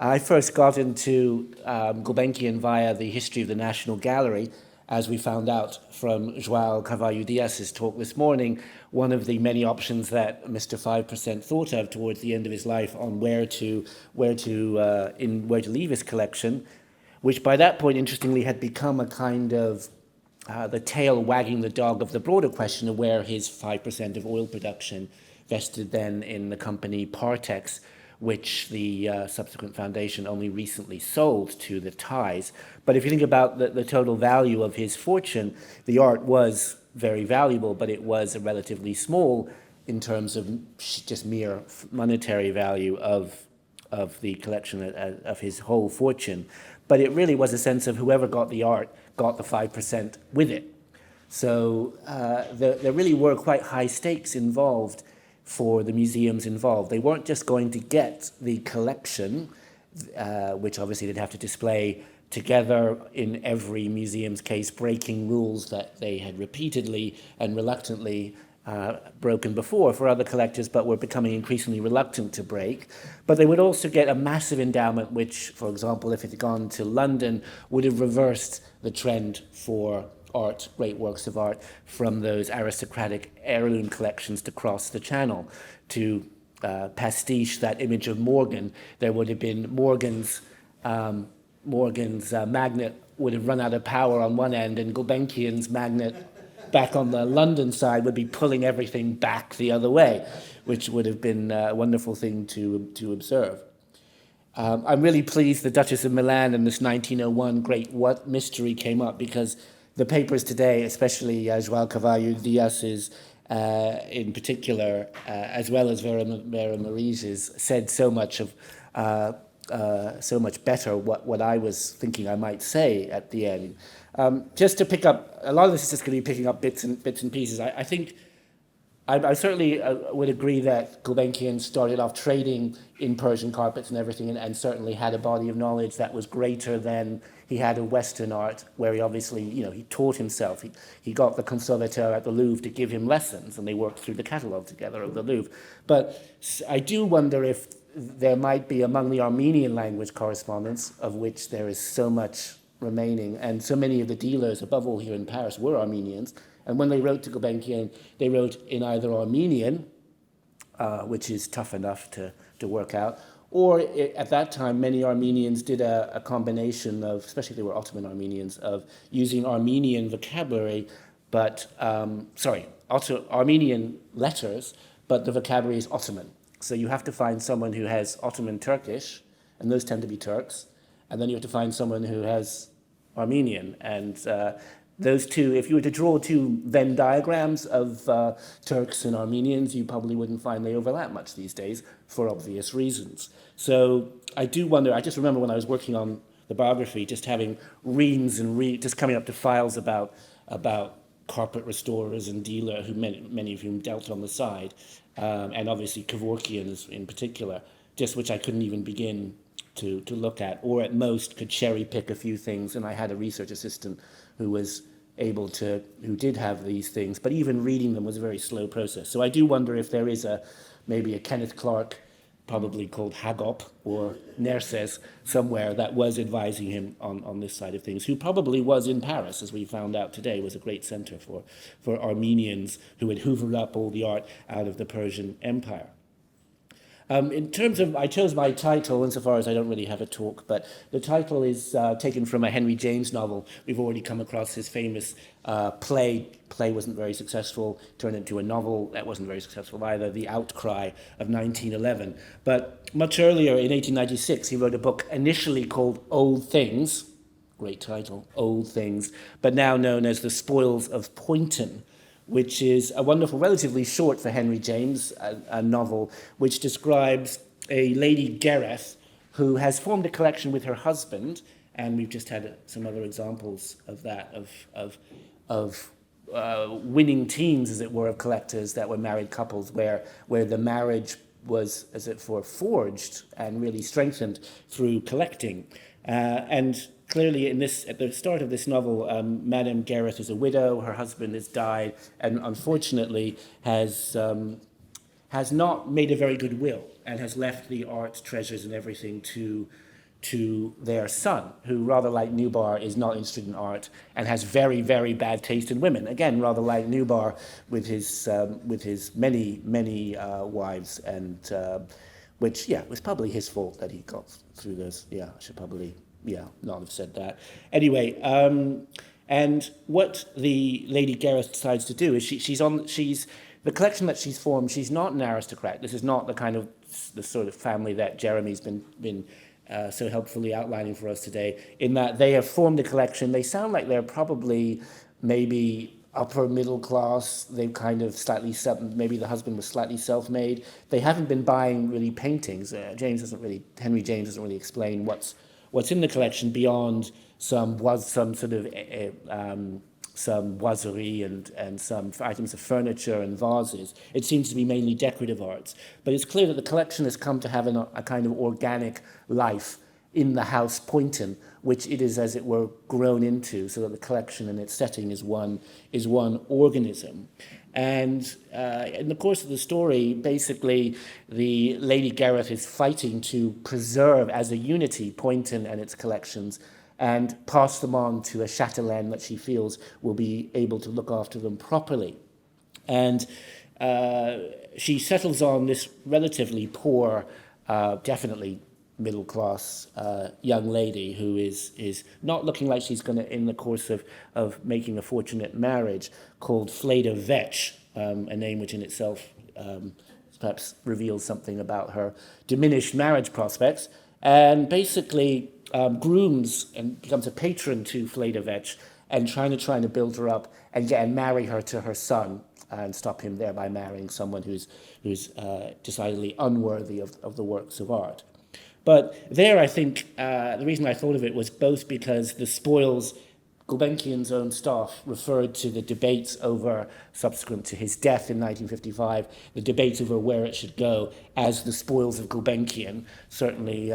I first got into Gulbenkian via the history of the National Gallery, as we found out from João Carvalho Dias's talk this morning. One of the many options that Mr. 5% thought of towards the end of his life on where to leave his collection, which by that point, interestingly, had become a kind of the tail wagging the dog of the broader question of where his 5% of oil production vested then in the company Partex, which the subsequent foundation only recently sold to the Thais. But if you think about the total value of his fortune, the art was very valuable, but it was a relatively small in terms of just mere monetary value of the collection of his whole fortune. But it really was a sense of whoever got the art got the 5% with it. So there really were quite high stakes involved for the museums involved. They weren't just going to get the collection, which obviously they'd have to display together in every museum's case, breaking rules that they had repeatedly and reluctantly broken before for other collectors, but were becoming increasingly reluctant to break. But they would also get a massive endowment, which, for example, if it had gone to London, would have reversed the trend for art, great works of art, from those aristocratic heirloom collections to cross the channel. To pastiche that image of Morgan, there would have been Morgan's magnet would have run out of power on one end, and Gulbenkian's magnet back on the London side would be pulling everything back the other way, which would have been a wonderful thing to observe. I'm really pleased the Duchess of Milan and this 1901 great what mystery came up, because the papers today, especially João Carvalho Dias's in particular, as well as Vera Marige's, said so much better what I was thinking I might say at the end. Just to pick up, a lot of this is just going to be picking up bits and pieces. I think I certainly would agree that Gulbenkian started off trading in Persian carpets and everything, and certainly had a body of knowledge that was greater than he had of Western art, where he obviously, he taught himself. He got the conservateur at the Louvre to give him lessons, and they worked through the catalogue together of the Louvre. But I do wonder if there might be among the Armenian language correspondence, of which there is so much remaining, and so many of the dealers, above all here in Paris, were Armenians. And when they wrote to Gulbenkian, they wrote in either Armenian, which is tough enough to work out, or at that time, many Armenians did a combination of, especially if they were Ottoman Armenians, of using Armenian vocabulary, but, Armenian letters, but the vocabulary is Ottoman. So you have to find someone who has Ottoman Turkish, and those tend to be Turks, and then you have to find someone who has Armenian. And those two, if you were to draw two Venn diagrams of Turks and Armenians, you probably wouldn't find they overlap much these days, for obvious reasons. So I do wonder, I just remember when I was working on the biography, just having reams and just coming up to files about carpet restorers and dealer, who many of whom dealt on the side, and obviously Kevorkians in particular, just which I couldn't even begin to look at, or at most could cherry pick a few things. And I had a research assistant who did have these things, but even reading them was a very slow process. So I do wonder if there is maybe a Kenneth Clark, probably called Hagop or Nerses somewhere, that was advising him on this side of things, who probably was in Paris, as we found out today, was a great center for Armenians who had hoovered up all the art out of the Persian Empire. In terms of, I chose my title, insofar as I don't really have a talk, but the title is taken from a Henry James novel. We've already come across his famous play. Play wasn't very successful, turned into a novel that wasn't very successful either, The Outcry of 1911. But much earlier, in 1896, he wrote a book initially called Old Things, great title, Old Things, but now known as The Spoils of Poynton, which is a wonderful, relatively short for Henry James, a novel which describes a Lady Gareth who has formed a collection with her husband, and we've just had some other examples of that, of winning teams, as it were, of collectors that were married couples, where the marriage was, as it were, forged and really strengthened through collecting. And clearly, at the start of this novel, Madame Gareth is a widow. Her husband has died, and unfortunately has not made a very good will, and has left the art treasures and everything to to their son, who, rather like Nubar, is not interested in art and has very, very bad taste in women. Again, rather like Nubar with his many wives, and which, yeah, was probably his fault that he got through this. Yeah, I should probably, not have said that. Anyway, and what the Lady Gareth decides to do is she's the collection that she's formed. She's not an aristocrat. This is not the sort of family that Jeremy's been so helpfully outlining for us today, in that they have formed a collection. They sound like they're probably maybe upper middle class. They've kind of maybe the husband was slightly self-made. They haven't been buying really paintings. Henry James doesn't really explain what's in the collection beyond some boiserie and some items of furniture and vases. It seems to be mainly decorative arts. But it's clear that the collection has come to have a kind of organic life in the house Poynton, which it is, as it were, grown into, so that the collection and its setting is one organism. And in the course of the story, basically, the Lady Gareth is fighting to preserve as a unity Poynton and its collections, and pass them on to a chatelaine that she feels will be able to look after them properly. And she settles on this relatively poor, definitely middle-class young lady who is not looking like she's going to, in the course of making a fortunate marriage, called Fleda Vetch, a name which in itself perhaps reveals something about her diminished marriage prospects, and basically grooms and becomes a patron to Fleda Vetch, and trying to build her up and marry her to her son, and stop him thereby marrying someone who's decidedly unworthy of the works of art. But there, I think, the reason I thought of it was both because the spoils, Gulbenkian's own staff referred to the debates over, subsequent to his death in 1955, the debates over where it should go as the spoils of Gulbenkian. Certainly,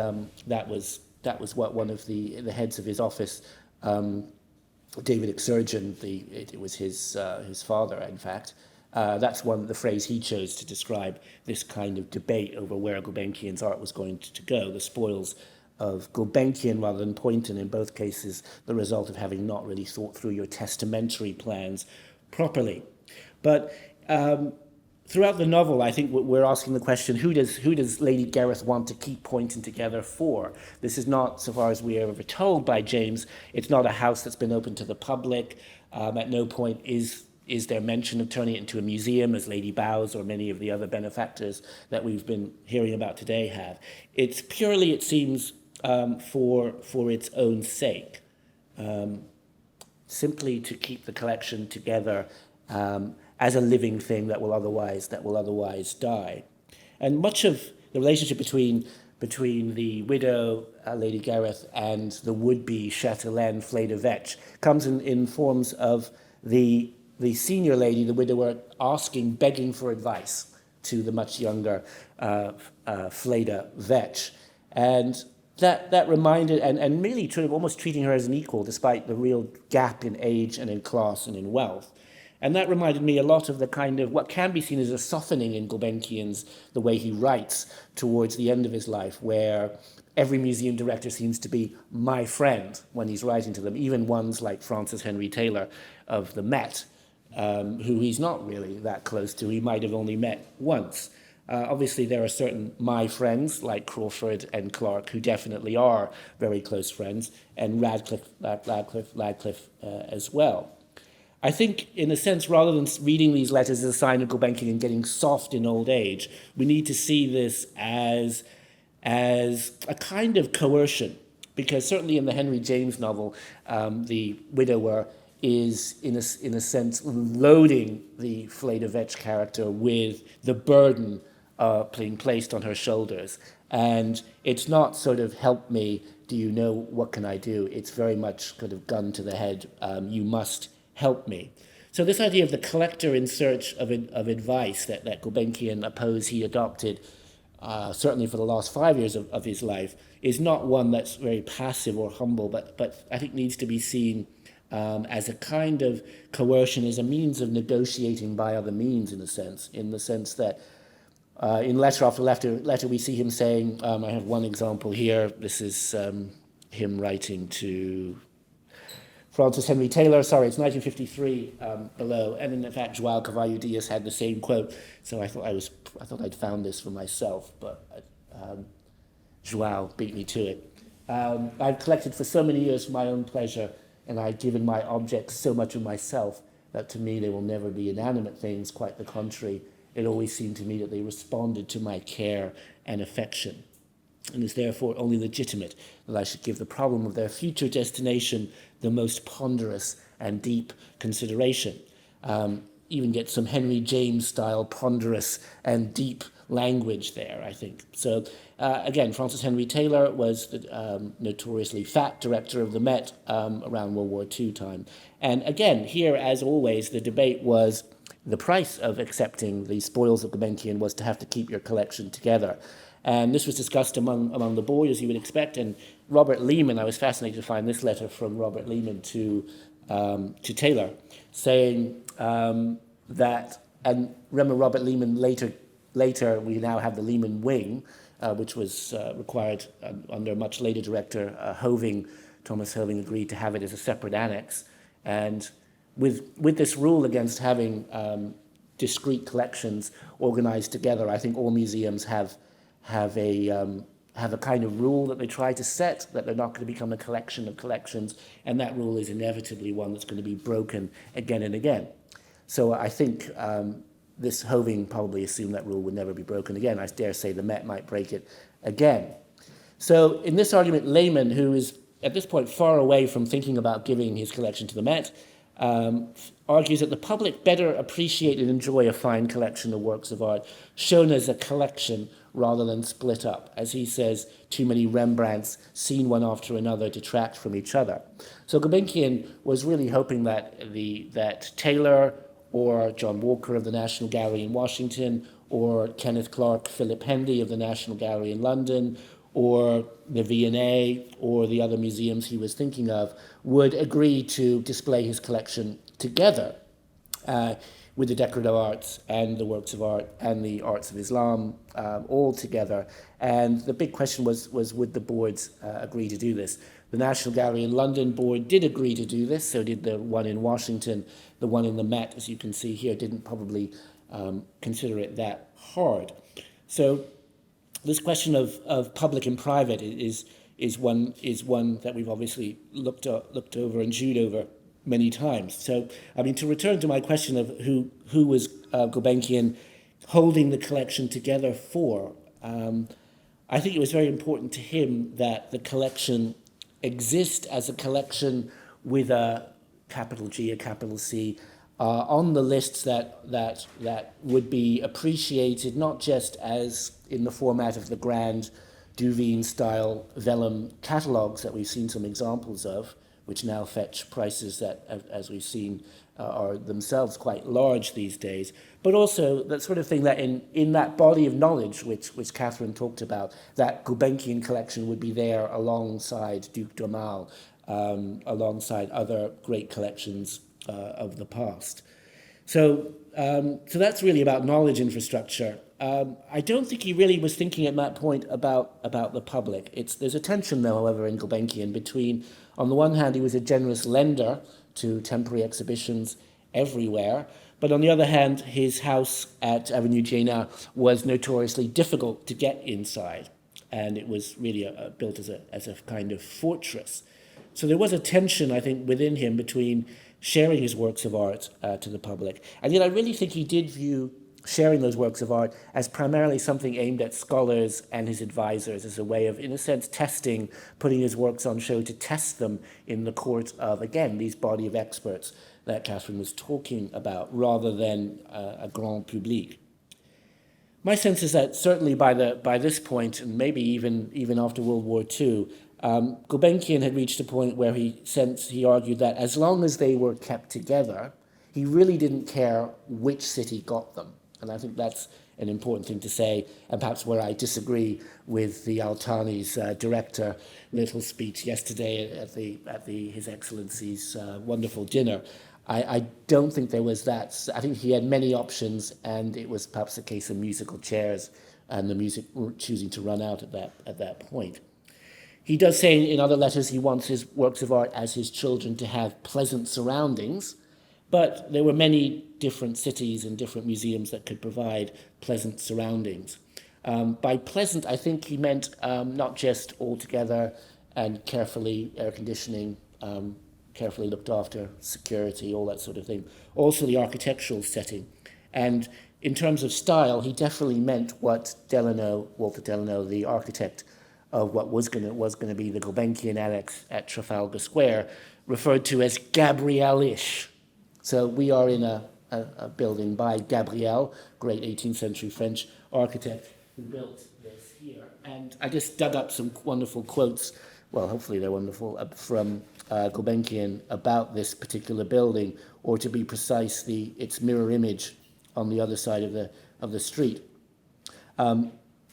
that was what one of the heads of his office, David Exurgent, it was his father, in fact. That's the phrase he chose to describe this kind of debate over where Gulbenkian's art was going to go. The spoils of Gulbenkian rather than Poynton, in both cases, the result of having not really thought through your testamentary plans properly. But throughout the novel, I think we're asking the question, who does Lady Gareth want to keep Poynton together for? This is not, so far as we are ever told by James, it's not a house that's been open to the public. At no point is there mention of turning it into a museum, as Lady Bowes or many of the other benefactors that we've been hearing about today have. It's purely, it seems, for its own sake, simply to keep the collection together as a living thing that will otherwise die. And much of the relationship between the widow, Lady Gareth, and the would-be chatelaine, Fleda Vetch, comes in forms of the senior lady, the widower, begging for advice to the much younger Fleda Vetch. And that reminded, and really sort of almost treating her as an equal, despite the real gap in age and in class and in wealth. And that reminded me a lot of the kind of what can be seen as a softening in Gulbenkian's, the way he writes towards the end of his life, where every museum director seems to be my friend when he's writing to them, even ones like Francis Henry Taylor of the Met, who he's not really that close to. He might have only met once. Obviously, there are certain my friends, like Crawford and Clark, who definitely are very close friends, and Radcliffe as well. I think, in a sense, rather than reading these letters as a sign of Gulbenkian getting soft in old age, we need to see this as a kind of coercion, because certainly in the Henry James novel, the widower is, in a sense, loading the Fleda Vetch character with the burden being placed on her shoulders. And it's not sort of, help me, do you know, what can I do? It's very much kind of gun to the head, you must help me. So this idea of the collector in search of advice that Gulbenkian he adopted, certainly for the last 5 years of his life, is not one that's very passive or humble, but I think needs to be seen as a kind of coercion, as a means of negotiating by other means, in the sense that In letter after letter, we see him saying, I have one example here. This is him writing to Francis Henry Taylor. Sorry, it's 1953 below. And in fact, João Carvalho Dias had the same quote. So I thought I'd found this for myself, but João beat me to it. I've collected for so many years for my own pleasure, and I've given my objects so much of myself that to me they will never be inanimate things. Quite the contrary. It always seemed to me that they responded to my care and affection, and is therefore only legitimate that I should give the problem of their future destination the most ponderous and deep consideration. Even get some Henry James style ponderous and deep language there, I think. So again, Francis Henry Taylor was the notoriously fat director of the Met around World War II time. And again, here, as always, the debate was the price of accepting the spoils of Gulbenkian was to have to keep your collection together. And this was discussed among the board, as you would expect. And Robert Lehman, I was fascinated to find this letter from Robert Lehman to Taylor, saying that, and remember Robert Lehman later we now have the Lehman wing, which was required under a much later director, Thomas Hoving agreed to have it as a separate annex. And with this rule against having discrete collections organized together, I think all museums have a kind of rule that they try to set, that they're not going to become a collection of collections, and that rule is inevitably one that's going to be broken again and again. So I think this Hoving probably assumed that rule would never be broken again. I dare say the Met might break it again. So in this argument, Lehman, who is at this point far away from thinking about giving his collection to the Met, argues that the public better appreciate and enjoy a fine collection of works of art shown as a collection rather than split up. As he says, too many Rembrandts seen one after another detract from each other. So Gulbenkian was really hoping that Taylor or John Walker of the National Gallery in Washington, or Kenneth Clark, Philip Hendy of the National Gallery in London, or the V&A, or the other museums he was thinking of, would agree to display his collection together with the decorative arts and the works of art and the arts of Islam all together. And the big question was would the boards agree to do this? The National Gallery in London board did agree to do this, so did the one in Washington. The one in the Met, as you can see here, didn't probably consider it that hard. So this question of public and private is one that we've obviously looked over and chewed over many times. So, I mean, to return to my question of who was Gulbenkian holding the collection together for, I think it was very important to him that the collection exist as a collection with a capital G, a capital C, on the lists that would be appreciated not just as in the format of the grand Duveen-style vellum catalogues that we've seen some examples of, which now fetch prices that, as we've seen, are themselves quite large these days, but also that sort of thing that in that body of knowledge which Catherine talked about, that Gulbenkian collection would be there alongside Duc d'Aumale, alongside other great collections of the past. So that's really about knowledge infrastructure. I don't think he really was thinking at that point about the public. There's a tension, though, however, in Gulbenkian between, on the one hand, he was a generous lender to temporary exhibitions everywhere, but on the other hand, his house at Avenue Jaina was notoriously difficult to get inside, and it was really built as a kind of fortress. So there was a tension, I think, within him between sharing his works of art to the public, and yet I really think he did view sharing those works of art as primarily something aimed at scholars and his advisors, as a way of, in a sense, putting his works on show to test them in the court of, again, these body of experts that Catherine was talking about, rather than a grand public. My sense is that certainly by this point, and maybe even after World War II, Gulbenkian had reached a point where he argued that as long as they were kept together, he really didn't care which city got them. And I think that's an important thing to say, and perhaps where I disagree with the Al-Thani's director little speech yesterday at His Excellency's wonderful dinner. I don't think there was that. I think he had many options, and it was perhaps a case of musical chairs and the music choosing to run out at that point. He does say in other letters he wants his works of art as his children to have pleasant surroundings, but there were many different cities and different museums that could provide pleasant surroundings. By pleasant, I think he meant not just altogether and carefully air conditioning, carefully looked after, security, all that sort of thing. Also the architectural setting. And in terms of style, he definitely meant what Walter Delano, the architect of what was going to be the Gulbenkian Annex at Trafalgar Square, referred to as Gabriel-ish. So we are in a building by Gabriel, great 18th century French architect, who built this here. And I just dug up some wonderful quotes, well, hopefully they're wonderful, from Gulbenkian about this particular building, or to be precise, its mirror image on the other side of the street.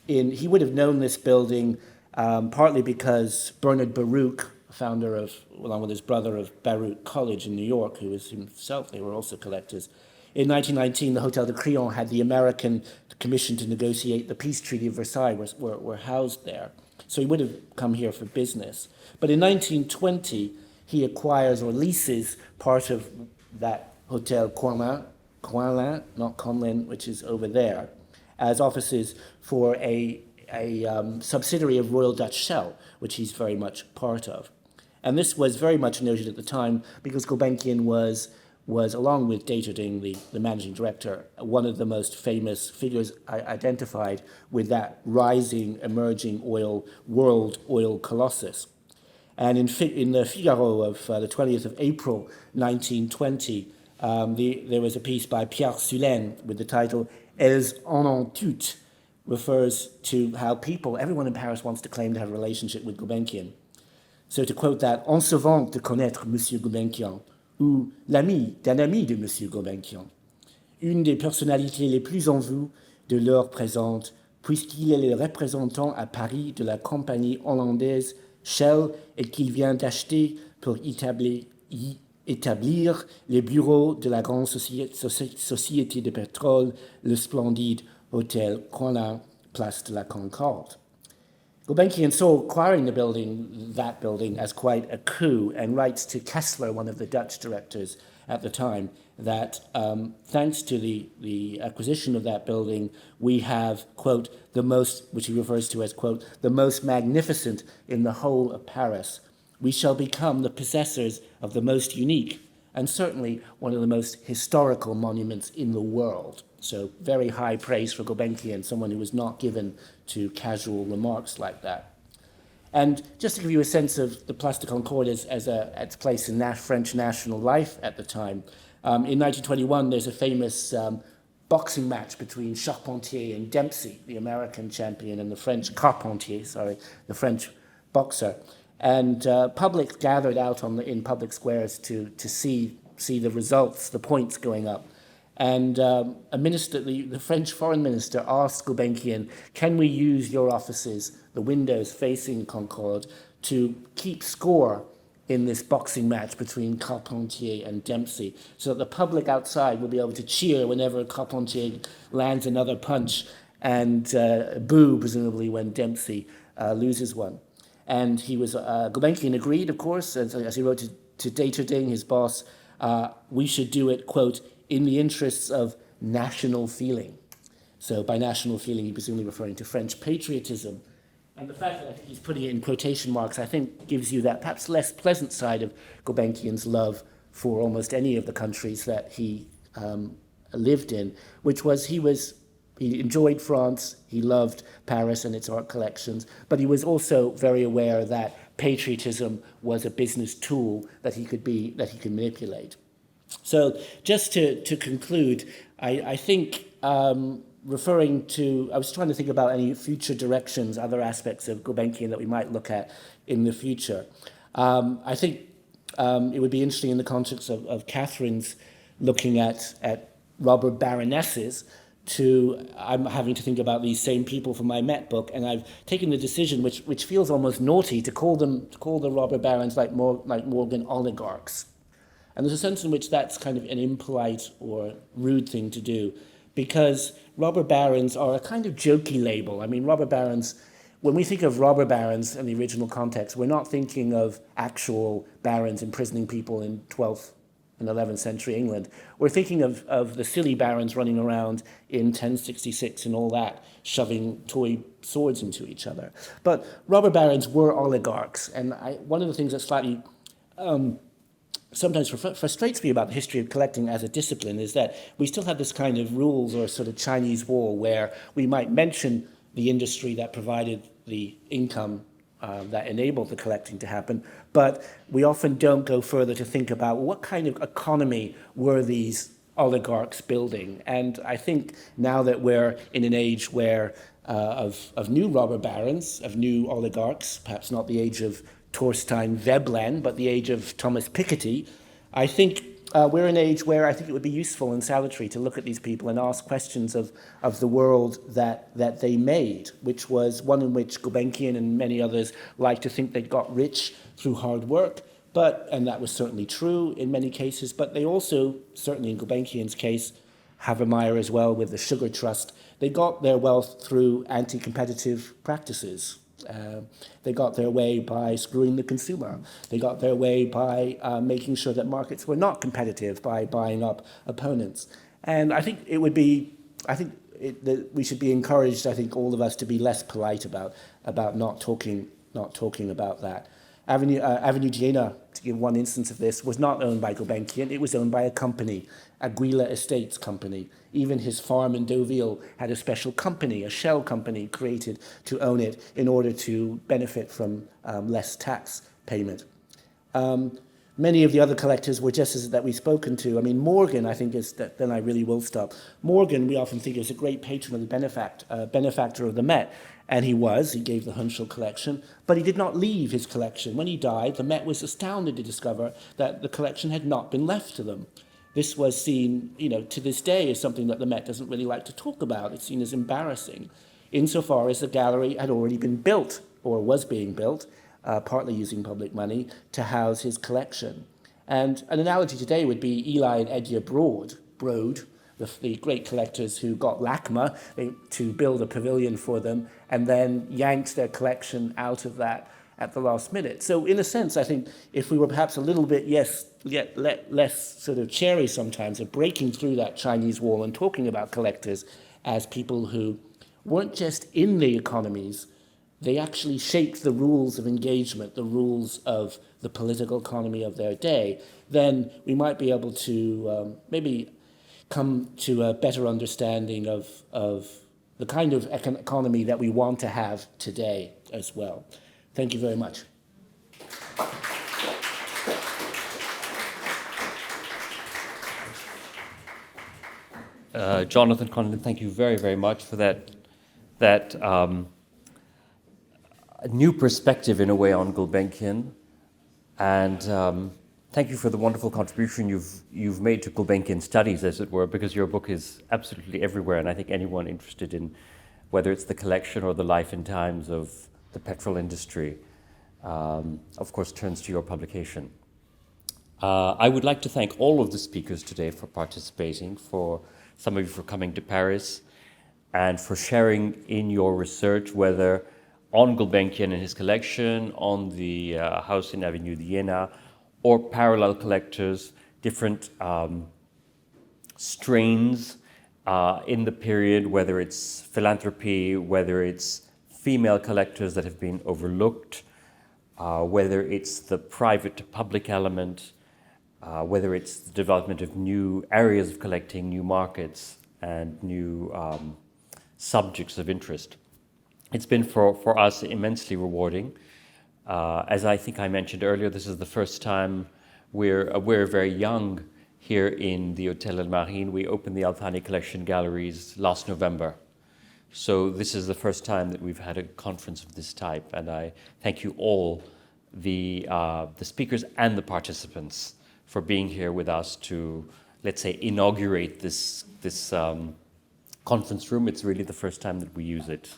He would have known this building partly because Bernard Baruch, founder of, along with his brother, of Baruch College in New York, who was himself, they were also collectors. In 1919, the Hôtel de Crillon had the American commission to negotiate the peace treaty of Versailles, were housed there. So he would have come here for business. But in 1920, he acquires or leases part of that Hôtel Conlin, not Conlin, which is over there, as offices for a subsidiary of Royal Dutch Shell, which he's very much part of. And this was very much noted at the time because Gulbenkian was along with Deterding, the managing director, one of the most famous figures identified with that rising, emerging world oil colossus. And in the Figaro of the 20th of April, 1920, there was a piece by Pierre Sulaine with the title Elles en ont toutes, refers to how everyone in Paris wants to claim to have a relationship with Gulbenkian. So to quote that, on se vante de connaître Monsieur Gulbenkian, ou l'ami d'un ami de Monsieur Gulbenkian, une des personnalités les plus en vue de l'heure présente, puisqu'il est le représentant à Paris de la compagnie hollandaise Shell et qu'il vient d'acheter pour y établir les bureaux de la grande société de pétrole, le splendide Hôtel Conlin, place de la Concorde. Gulbenkian saw acquiring that building, as quite a coup, and writes to Kessler, one of the Dutch directors at the time, that thanks to the acquisition of that building, we have, quote, which he refers to as, quote, the most magnificent in the whole of Paris. We shall become the possessors of the most unique and certainly one of the most historical monuments in the world. So very high praise for Gulbenkian, someone who was not given to casual remarks like that. And just to give you a sense of the Place de Concorde as its place in French national life at the time, in 1921 there's a famous boxing match between Charpentier and Dempsey, the American champion, and the French Carpentier, the French boxer. And public gathered out in public squares to see the results, the points going up. And the French foreign minister asked Gulbenkian, can we use your offices, the windows facing Concorde, to keep score in this boxing match between Carpentier and Dempsey, so that the public outside will be able to cheer whenever Carpentier lands another punch and boo, presumably, when Dempsey loses one. And Gulbenkian agreed, of course, as he wrote to Deterding, his boss, we should do it, quote, in the interests of national feeling. So by national feeling, he presumably referring to French patriotism. And the fact that I think he's putting it in quotation marks, I think gives you that perhaps less pleasant side of Gulbenkian's love for almost any of the countries that he lived in, which was he enjoyed France, he loved Paris and its art collections, but he was also very aware that patriotism was a business tool that he could manipulate. So just to conclude, I think I was trying to think about any future directions, other aspects of Gulbenkian that we might look at in the future. I think it would be interesting in the context of Catherine's looking at robber baronesses. I'm having to think about these same people for my Met book, and I've taken the decision, which feels almost naughty, to call the robber barons like Morgan oligarchs. And there's a sense in which that's kind of an impolite or rude thing to do, because robber barons are a kind of jokey label. I mean, robber barons, when we think of robber barons in the original context, we're not thinking of actual barons imprisoning people in 12th and 11th century England. We're thinking of the silly barons running around in 1066 and all that, shoving toy swords into each other. But robber barons were oligarchs, and one of the things that slightly sometimes frustrates me about the history of collecting as a discipline is that we still have this kind of rules or sort of Chinese wall where we might mention the industry that provided the income that enabled the collecting to happen, but we often don't go further to think about what kind of economy were these oligarchs building. And I think now that we're in an age where of new robber barons, of new oligarchs, perhaps not the age of Thorstein Veblen, but the age of Thomas Piketty, I think we're in an age where I think it would be useful and salutary to look at these people and ask questions of the world that they made, which was one in which Gulbenkian and many others like to think they got rich through hard work, and that was certainly true in many cases, but they also, certainly in Gulbenkian's case, Havemeyer as well with the Sugar Trust, they got their wealth through anti-competitive practices. They got their way by screwing the consumer. They got their way by making sure that markets were not competitive, by buying up opponents. And I think it would be, that we should be encouraged, I think, all of us to be less polite about not talking about that. Avenue Jena, to give one instance of this, was not owned by Gulbenkian. It was owned by a company, Aguila Estates Company. Even his farm in Deauville had a special company, a shell company created to own it in order to benefit from less tax payment. Many of the other collectors were just as that we've spoken to. I mean, Morgan, I think, then I really will stop. Morgan, we often think, is a great patron of the benefactor of the Met. And he gave the Hunschel collection, but he did not leave his collection. When he died, the Met was astounded to discover that the collection had not been left to them. This was seen, to this day as something that the Met doesn't really like to talk about. It's seen as embarrassing, insofar as the gallery had already been built, or was being built, partly using public money, to house his collection. And an analogy today would be Eli and Edgar Broad, the great collectors who got LACMA to build a pavilion for them and then yanked their collection out of that at the last minute. So in a sense, I think if we were perhaps a little bit, less sort of chary sometimes of breaking through that Chinese wall and talking about collectors as people who weren't just in the economies, they actually shaped the rules of engagement, the rules of the political economy of their day, then we might be able to maybe come to a better understanding of the kind of economy that we want to have today as well. Thank you very much. Jonathan Conlin, thank you very, very much for that new perspective in a way on Gulbenkian, and thank you for the wonderful contribution you've made to Gulbenkian studies, as it were, because your book is absolutely everywhere, and I think anyone interested in whether it's the collection or the life and times of the petrol industry, of course, turns to your publication. I would like to thank all of the speakers today for participating, for some of you for coming to Paris, and for sharing in your research, whether on Gulbenkian and his collection, on the house in Avenue de Jena, or parallel collectors, different strains in the period, whether it's philanthropy, whether it's female collectors that have been overlooked, whether it's the private to public element, whether it's the development of new areas of collecting, new markets, and new subjects of interest. It's been for us immensely rewarding. As I think I mentioned earlier, this is the first time we're very young here in the Hôtel El Marine. We opened the Thani Collection galleries last November. So this is the first time that we've had a conference of this type, and I thank you all, the speakers and the participants, for being here with us to, let's say, inaugurate this conference room. It's really the first time that we use it.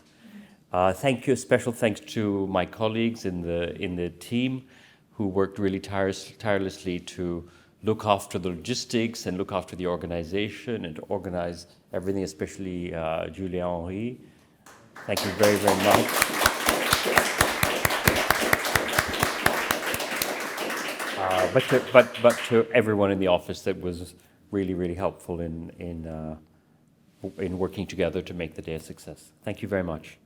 Thank you, a special thanks to my colleagues in the team who worked really tirelessly to look after the logistics and look after the organization and to organize everything, especially Julien Henry. Thank you very, very much. But to everyone in the office that was really, really helpful in working together to make the day a success. Thank you very much.